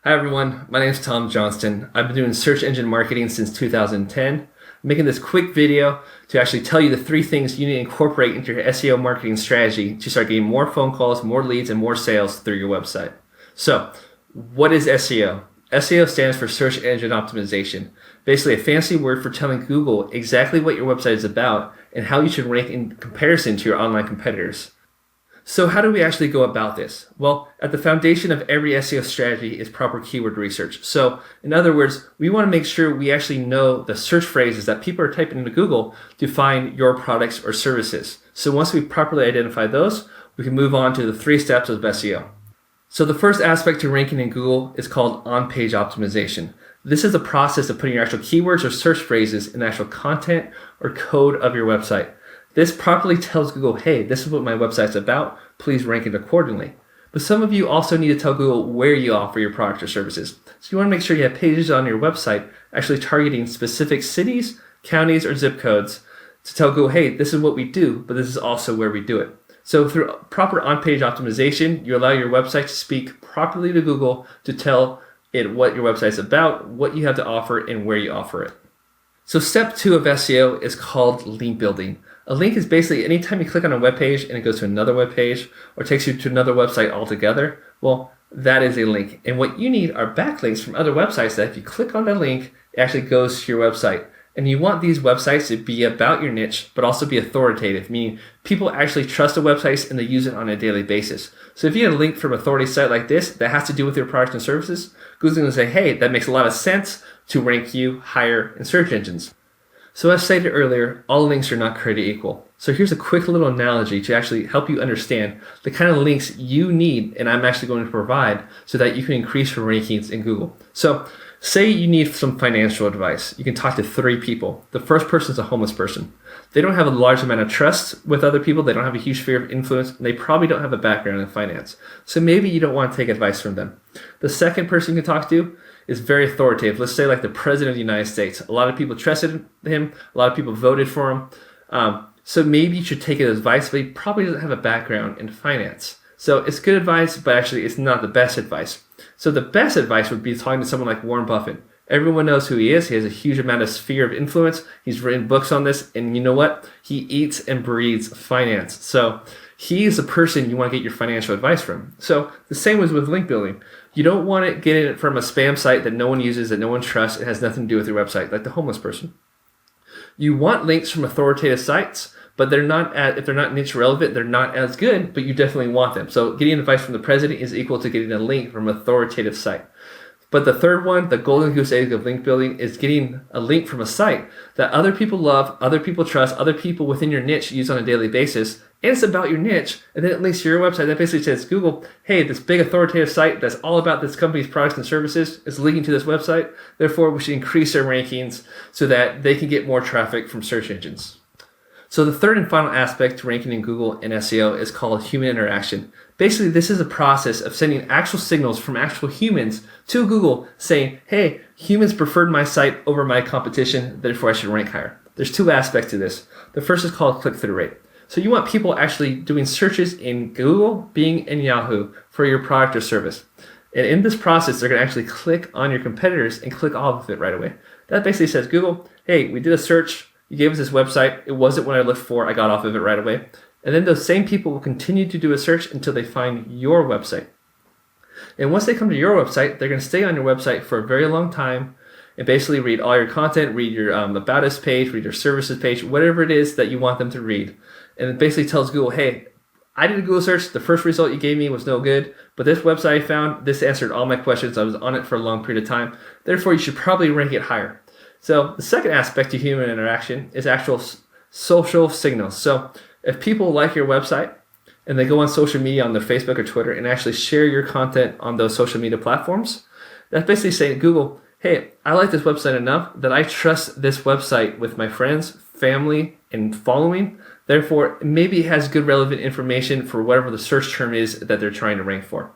Hi everyone, my name is Johnston. I've been doing search engine marketing since 2010. I'm making this quick video to actually tell you the 3 things you need to incorporate into your SEO marketing strategy to start getting more phone calls, more leads, and more sales through your website. So, what is SEO? SEO stands for Search Engine Optimization. Basically a fancy word for telling Google exactly what your website is about and how you should rank in comparison to your online competitors. So how do we actually go about this? Well, at the foundation of every SEO strategy is proper keyword research. So in other words, we want to make sure we actually know the search phrases that people are typing into Google to find your products or services. So once we properly identify those, we can move on to the 3 steps of SEO. So the first aspect to ranking in Google is called on-page optimization. This is the process of putting your actual keywords or search phrases in the actual content or code of your website. This properly tells Google, hey, this is what my website's about, please rank it accordingly. But some of you also need to tell Google where you offer your products or services. So you want to make sure you have pages on your website actually targeting specific cities, counties, or zip codes to tell Google, hey, this is what we do, but this is also where we do it. So through proper on-page optimization, you allow your website to speak properly to Google to tell it what your website's about, what you have to offer, and where you offer it. So step 2 of SEO is called link building. A link is basically anytime you click on a web page and it goes to another web page or takes you to another website altogether, well, that is a link. And what you need are backlinks from other websites that if you click on that link, it actually goes to your website. And you want these websites to be about your niche, but also be authoritative, meaning people actually trust the websites and they use it on a daily basis. So if you get a link from an authority site like this that has to do with your products and services, Google's going to say, hey, that makes a lot of sense to rank you higher in search engines. So as stated earlier, all links are not created equal. So here's a quick little analogy to actually help you understand the kind of links you need and I'm actually going to provide so that you can increase your rankings in Google. So say you need some financial advice. You can talk to 3 people. The first person is a homeless person. They don't have a large amount of trust with other people. They don't have a huge sphere of influence. And they probably don't have a background in finance. So maybe you don't want to take advice from them. The second person you can talk to is very authoritative. Let's say like the President of the United States. A lot of people trusted him. A lot of people voted for him. So maybe you should take his advice, but he probably doesn't have a background in finance. So it's good advice, but actually it's not the best advice. So the best advice would be talking to someone like Warren Buffett. Everyone knows who he is. He has a huge amount of sphere of influence. He's written books on this. And you know what? He eats and breathes finance. So he is the person you want to get your financial advice from. So the same was with link building. You don't want to get it from a spam site that no one uses, that no one trusts. It has nothing to do with your website, like the homeless person. You want links from authoritative sites, but if they're not niche relevant, they're not as good, but you definitely want them. So getting advice from the president is equal to getting a link from an authoritative site. But the third one, the golden goose egg of link building, is getting a link from a site that other people love, other people trust, other people within your niche use on a daily basis, and it's about your niche, and then it links to your website. That basically says, Google, hey, this big authoritative site that's all about this company's products and services is linking to this website. Therefore, we should increase their rankings so that they can get more traffic from search engines. So the third and final aspect to ranking in Google and SEO is called human interaction. Basically, this is a process of sending actual signals from actual humans to Google saying, hey, humans preferred my site over my competition, therefore I should rank higher. There's 2 aspects to this. The first is called click-through rate. So you want people actually doing searches in Google, Bing, and Yahoo for your product or service. And in this process, they're going to actually click on your competitors and click off of it right away. That basically says, Google, hey, we did a search. You gave us this website. It wasn't what I looked for. I got off of it right away. And then those same people will continue to do a search until they find your website. And once they come to your website, they're going to stay on your website for a very long time and basically read all your content, read your About Us page, read your services page, whatever it is that you want them to read. And it basically tells Google, hey, I did a Google search. The first result you gave me was no good, but this website I found, this answered all my questions. I was on it for a long period of time. Therefore, you should probably rank it higher. So the second aspect to human interaction is actual social signals. So if people like your website and they go on social media on their Facebook or Twitter and actually share your content on those social media platforms, that's basically saying, Google, hey, I like this website enough that I trust this website with my friends, family, and following. Therefore, maybe it has good relevant information for whatever the search term is that they're trying to rank for.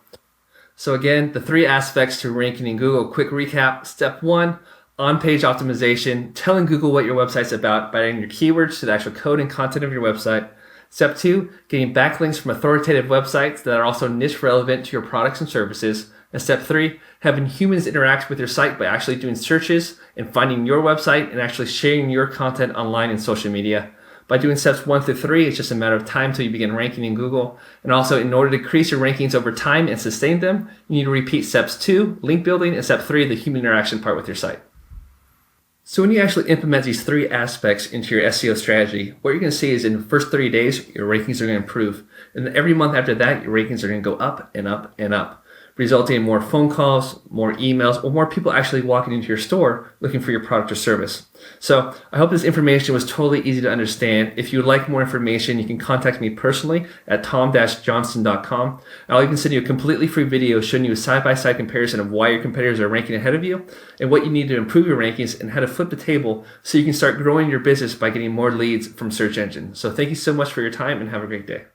So again, the 3 aspects to ranking in Google. Quick recap. Step 1, on-page optimization, telling Google what your website's about by adding your keywords to the actual code and content of your website. Step 2, getting backlinks from authoritative websites that are also niche relevant to your products and services. And step 3, having humans interact with your site by actually doing searches and finding your website and actually sharing your content online and social media. By doing steps 1 through 3, it's just a matter of time until you begin ranking in Google. And also, in order to increase your rankings over time and sustain them, you need to repeat steps 2, link building, and step 3, the human interaction part with your site. So when you actually implement these 3 aspects into your SEO strategy, what you're going to see is in the first 30 days, your rankings are going to improve. And then every month after that, your rankings are going to go up and up and up, resulting in more phone calls, more emails, or more people actually walking into your store looking for your product or service. So I hope this information was totally easy to understand. If you would like more information, you can contact me personally at tom-johnston.com. I'll even send you a completely free video showing you a side-by-side comparison of why your competitors are ranking ahead of you and what you need to improve your rankings and how to flip the table so you can start growing your business by getting more leads from search engines. So thank you so much for your time and have a great day.